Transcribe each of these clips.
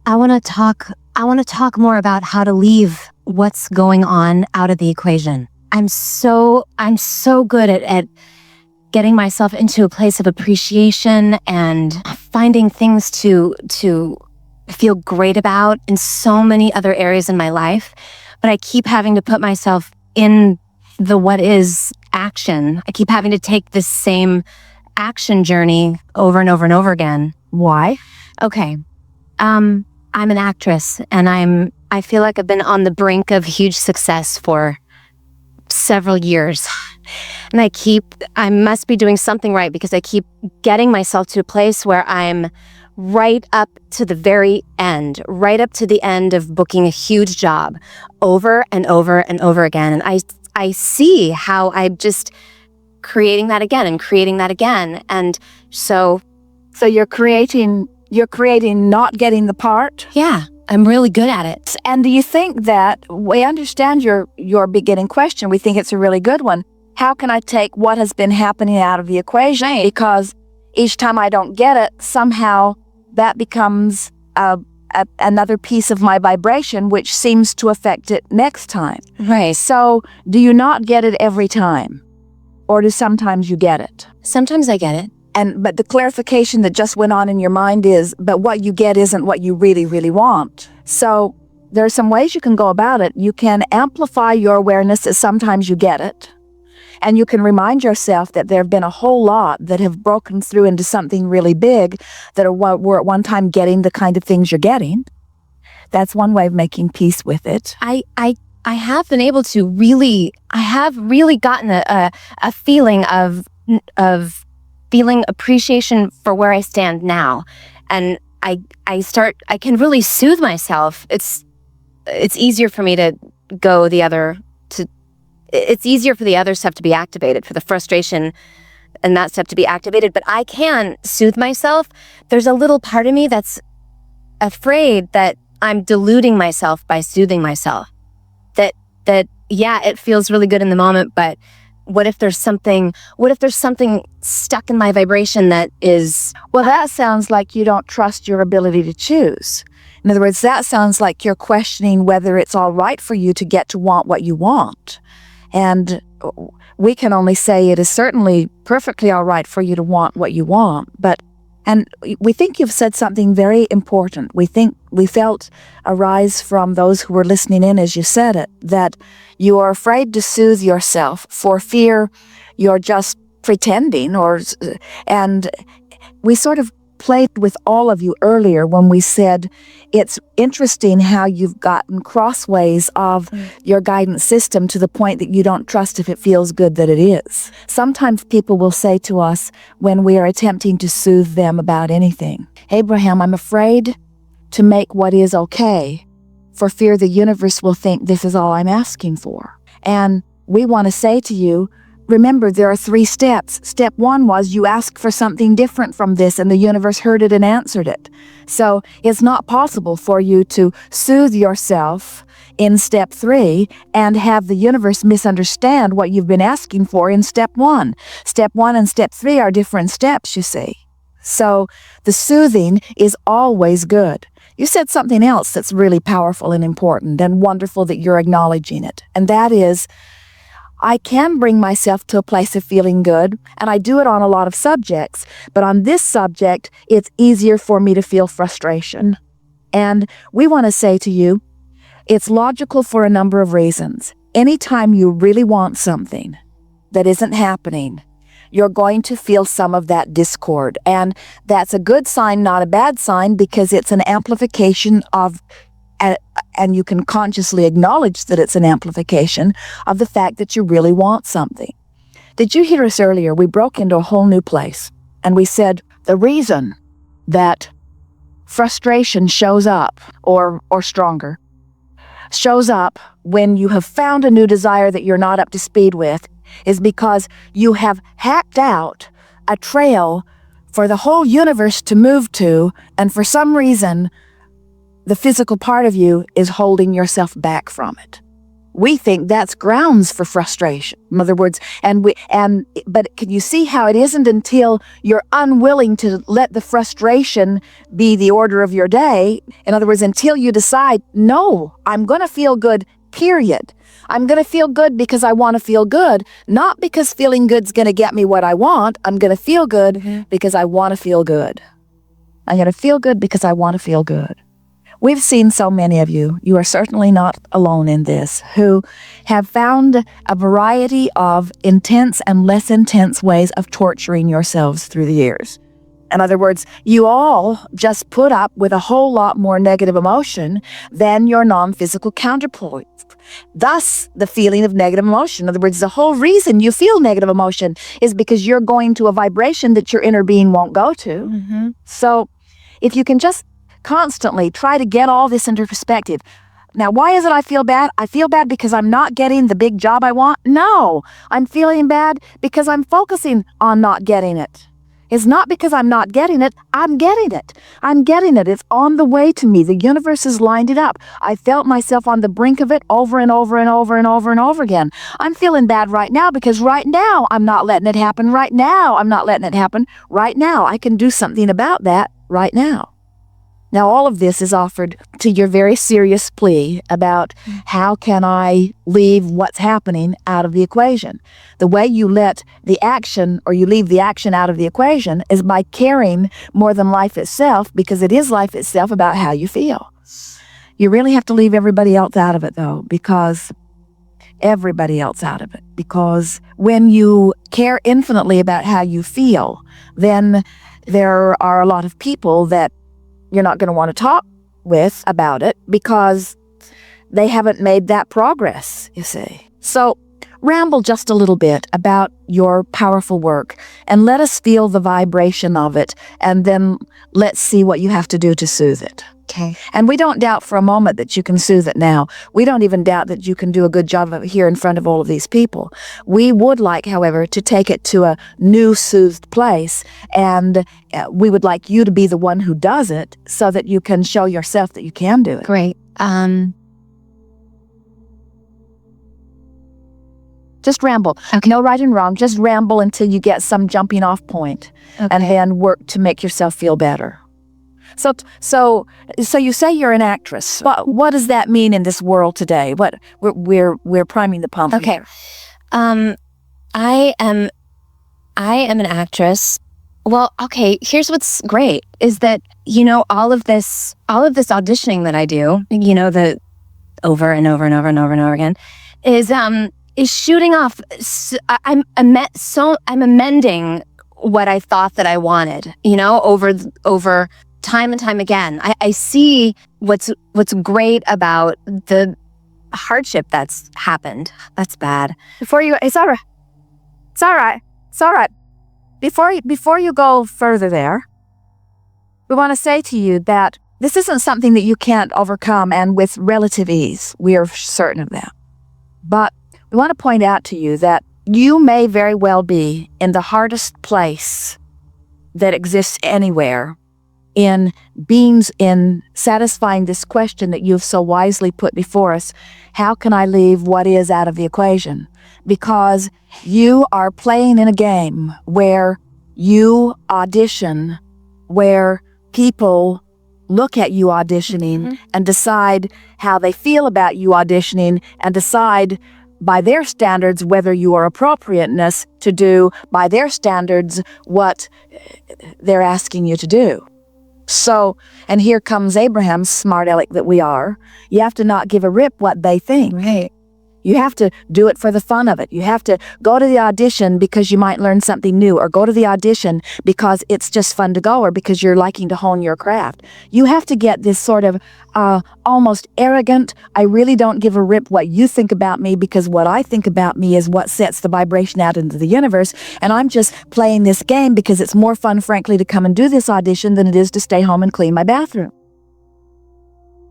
I want to talk more about how to leave what's going on out of the equation. I'm so good at getting myself into a place of appreciation and finding things to feel great about in so many other areas in my life. But I keep having to put myself in the what is action. I keep having to take this same action journey over and over and over again. Why? Okay. I'm an actress, and I feel like I've been on the brink of huge success for several years. And I must be doing something right, because I keep getting myself to a place where I'm right up to the very end, right up to the end of booking a huge job over and over and over again. And I see how I'm just creating that again and creating that again. And so you're creating not getting the part? Yeah, I'm really good at it. And do you think that, we understand your beginning question, we think it's a really good one. How can I take what has been happening out of the equation? Because each time I don't get it, somehow that becomes another piece of my vibration, which seems to affect it next time. Right. So do you not get it every time? Or do sometimes you get it? Sometimes I get it. But the clarification that just went on in your mind is, but what you get isn't what you really, really want. So there are some ways you can go about it. You can amplify your awareness that sometimes you get it. And you can remind yourself that there have been a whole lot that have broken through into something really big that were at one time getting the kind of things you're getting. That's one way of making peace with it. I have been able to I have really gotten a feeling of feeling appreciation for where I stand now. And I can really soothe myself. It's easier for me to go it's easier for the other stuff to be activated, for the frustration and that stuff to be activated, but I can soothe myself. There's a little part of me that's afraid that I'm deluding myself by soothing myself. That yeah, it feels really good in the moment, but what if there's something stuck in my vibration that is... Well, that sounds like you don't trust your ability to choose. In other words, that sounds like you're questioning whether it's all right for you to get to want what you want. And we can only say it is certainly perfectly all right for you to want what you want. And we think you've said something very important. We felt arise from those who were listening in as you said it, that you are afraid to soothe yourself for fear you're just pretending, and we sort of played with all of you earlier when we said it's interesting how you've gotten crossways of your guidance system to the point that you don't trust if it feels good that it is. Sometimes people will say to us when we are attempting to soothe them about anything, Abraham, I'm afraid to make what is okay for fear the universe will think this is all I'm asking for. And we want to say to you, remember, there are 3 steps. Step 1 was you asked for something different from this and the universe heard it and answered it. So it's not possible for you to soothe yourself in step 3 and have the universe misunderstand what you've been asking for in step 1. Step 1 and step 3 are different steps, you see. So the soothing is always good. You said something else that's really powerful and important and wonderful that you're acknowledging it. And that is, I can bring myself to a place of feeling good, and I do it on a lot of subjects, but on this subject, it's easier for me to feel frustration. And we want to say to you, it's logical for a number of reasons. Anytime you really want something that isn't happening, you're going to feel some of that discord. And that's a good sign, not a bad sign, because it's an amplification of and you can consciously acknowledge that it's an amplification of the fact that you really want something. Did you hear us earlier? We broke into a whole new place, and we said the reason that frustration shows up, or stronger, shows up when you have found a new desire that you're not up to speed with is because you have hacked out a trail for the whole universe to move to, and for some reason, the physical part of you is holding yourself back from it. we think that's grounds for frustration. In other words, but can you see how it isn't until you're unwilling to let the frustration be the order of your day? In other words, until you decide, no, I'm going to feel good, period. I'm going to feel good because I want to feel good, not because feeling good's going to get me what I want. I'm going to feel good because I want to feel good. I'm going to feel good because I want to feel good. We've seen so many of you are certainly not alone in this, who have found a variety of intense and less intense ways of torturing yourselves through the years. In other words, you all just put up with a whole lot more negative emotion than your non-physical counterparts. Thus, the feeling of negative emotion. In other words, the whole reason you feel negative emotion is because you're going to a vibration that your inner being won't go to. So if you can just constantly try to get all this into perspective. Now, why is it I feel bad? I feel bad because I'm not getting the big job I want? No, I'm feeling bad because I'm focusing on not getting it. It's not because I'm not getting it. I'm getting it. I'm getting it. It's on the way to me. The universe has lined it up. I felt myself on the brink of it over and over and over and over and over again. I'm feeling bad right now because right now I'm not letting it happen. Right now I'm not letting it happen. Right now I can do something about that right now. Now, all of this is offered to your very serious plea about how can I leave what's happening out of the equation. The way you let the action or you leave the action out of the equation is by caring more than life itself, because it is life itself about how you feel. You really have to leave everybody else out of it, though, because when you care infinitely about how you feel, then there are a lot of people that you're not going to want to talk with about it because they haven't made that progress, you see. So ramble just a little bit about your powerful work and let us feel the vibration of it, and then let's see what you have to do to soothe it. Okay. And we don't doubt for a moment that you can soothe it now. We don't even doubt that you can do a good job of it here in front of all of these people. We would like, however, to take it to a new soothed place, and we would like you to be the one who does it so that you can show yourself that you can do it. Great. Just ramble. Okay. No right and wrong. Just ramble until you get some jumping off point, and then work to make yourself feel better. So you say you're an actress. What does that mean in this world today? What we're priming the pump. Okay. Here. I am an actress. Well, okay, here's what's great is that, all of this auditioning that I do, the over and over and over and over and over again is shooting off. I'm amending what I thought that I wanted, over time and time again. I see what's great about the hardship that's happened. That's bad. It's all right. Before you go further there, we want to say to you that this isn't something that you can't overcome, and with relative ease. We are certain of that. But we want to point out to you that you may very well be in the hardest place that exists anywhere in satisfying this question that you've so wisely put before us. How can I leave what is out of the equation? Because you are playing in a game where you audition, where people look at you auditioning and decide how they feel about you auditioning, and decide by their standards whether you are appropriateness to do, by their standards, what they're asking you to do. So, and here comes Abraham, smart aleck that we are. You have to not give a rip what they think. Right. You have to do it for the fun of it. You have to go to the audition because you might learn something new, or go to the audition because it's just fun to go, or because you're liking to hone your craft. You have to get this sort of almost arrogant, I really don't give a rip what you think about me, because what I think about me is what sets the vibration out into the universe, and I'm just playing this game because it's more fun, frankly, to come and do this audition than it is to stay home and clean my bathroom.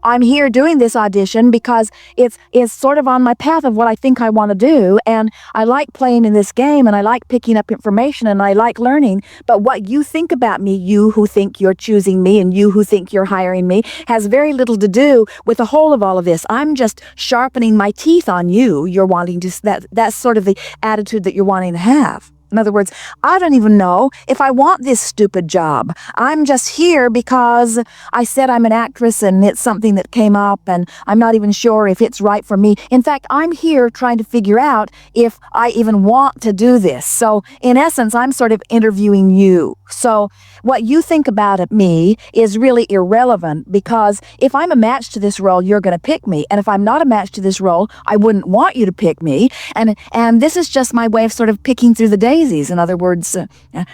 I'm here doing this audition because it's sort of on my path of what I think I want to do, and I like playing in this game, and I like picking up information, and I like learning. But what you think about me, you who think you're choosing me and you who think you're hiring me, has very little to do with the whole of all of this. I'm just sharpening my teeth on you. You're wanting to, that's sort of the attitude that you're wanting to have. In other words, I don't even know if I want this stupid job. I'm just here because I said I'm an actress and it's something that came up, and I'm not even sure if it's right for me. In fact, I'm here trying to figure out if I even want to do this. So in essence, I'm sort of interviewing you. So what you think about me is really irrelevant, because if I'm a match to this role, you're going to pick me. And if I'm not a match to this role, I wouldn't want you to pick me. And this is just my way of sort of picking through the daisies. In other words,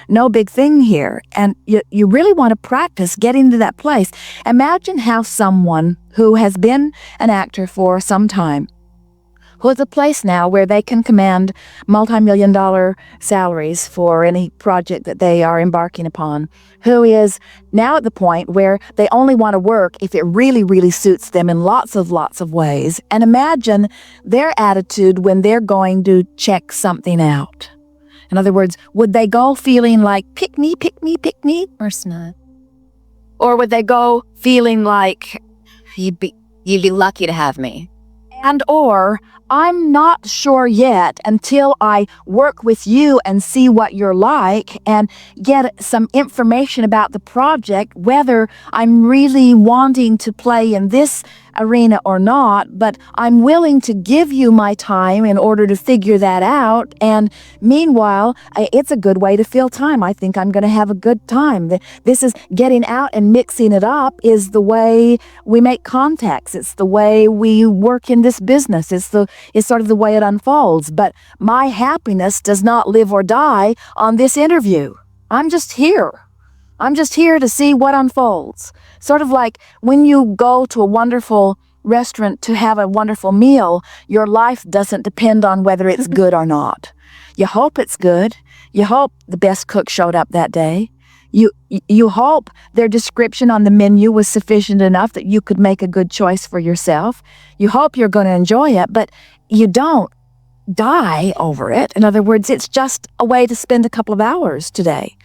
no big thing here. And you really want to practice getting to that place. Imagine how someone who has been an actor for some time, who is a place now where they can command multi-million-dollar salaries for any project that they are embarking upon, who is now at the point where they only want to work if it really, really suits them in lots of ways. And imagine their attitude when they're going to check something out. In other words, would they go feeling like, pick me, pick me, pick me? Of course not. Or would they go feeling like, You'd be lucky to have me. and or, I'm not sure yet until I work with you and see what you're like and get some information about the project, whether I'm really wanting to play in this arena or not, but I'm willing to give you my time in order to figure that out. And meanwhile, it's a good way to fill time. I think I'm going to have a good time. This is getting out and mixing it up is the way we make contacts. It's the way we work in this business. It's sort of the way it unfolds. But my happiness does not live or die on this interview. I'm just here. I'm just here to see what unfolds. Sort of like when you go to a wonderful restaurant to have a wonderful meal, your life doesn't depend on whether it's good or not. You hope it's good. You hope the best cook showed up that day. You hope their description on the menu was sufficient enough that you could make a good choice for yourself. You hope you're going to enjoy it, but you don't die over it. In other words, it's just a way to spend a couple of hours today,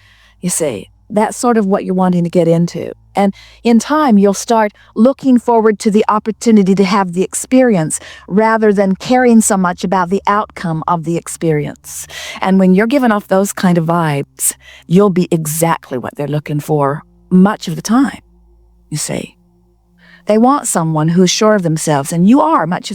you see. That's sort of what you're wanting to get into. And in time, you'll start looking forward to the opportunity to have the experience rather than caring so much about the outcome of the experience. And when you're giving off those kind of vibes, you'll be exactly what they're looking for much of the time, you see. They want someone who's sure of themselves, and you are much.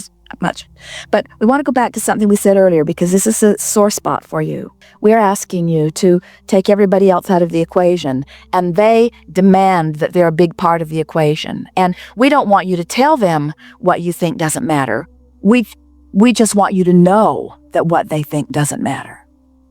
But we want to go back to something we said earlier, because this is a sore spot for you. We're asking you to take everybody else out of the equation, and they demand that they're a big part of the equation. And we don't want you to tell them what you think doesn't matter. We just want you to know that what they think doesn't matter.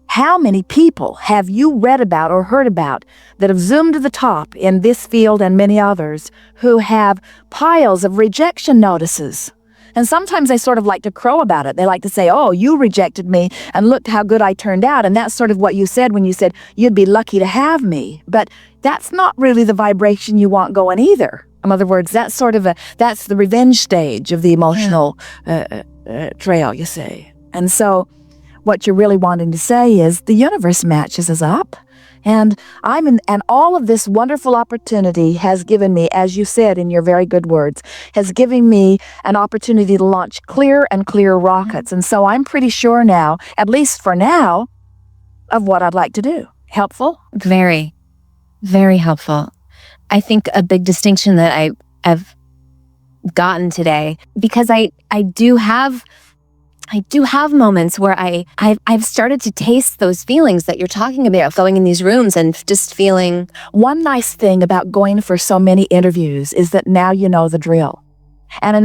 How many people have you read about or heard about that have zoomed to the top in this field and many others who have piles of rejection notices? And sometimes they sort of like to crow about it. They like to say, oh, you rejected me, and look how good I turned out. And that's sort of what you said when you said you'd be lucky to have me. But that's not really the vibration you want going either. In other words, that's the revenge stage of the emotional trail, you see. And so what you're really wanting to say is the universe matches us up. And all of this wonderful opportunity has given me, as you said in your very good words, has given me an opportunity to launch clearer and clearer rockets. And so I'm pretty sure now, at least for now, of what I'd like to do. Helpful? Very, very helpful. I think a big distinction that I've gotten today, because I do have moments where I've started to taste those feelings that you're talking about, going in these rooms and just feeling. One nice thing about going for so many interviews is that now you know the drill. And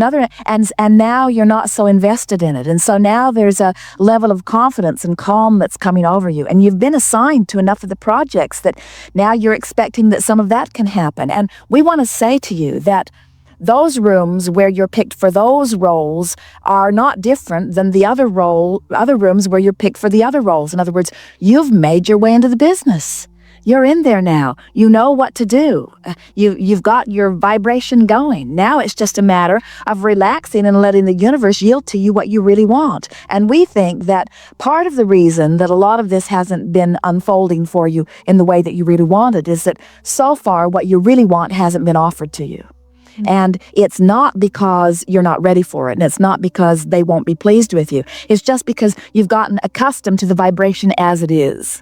now you're not so invested in it. And so now there's a level of confidence and calm that's coming over you. And you've been assigned to enough of the projects that now you're expecting that some of that can happen. And we want to say to you that those rooms where you're picked for those roles are not different than the other rooms where you're picked for the other roles. In other words, you've made your way into the business. You're in there now. You know what to do. You've got your vibration going. Now it's just a matter of relaxing and letting the universe yield to you what you really want. And we think that part of the reason that a lot of this hasn't been unfolding for you in the way that you really wanted is that so far what you really want hasn't been offered to you. And it's not because you're not ready for it, and it's not because they won't be pleased with you. It's just because you've gotten accustomed to the vibration as it is.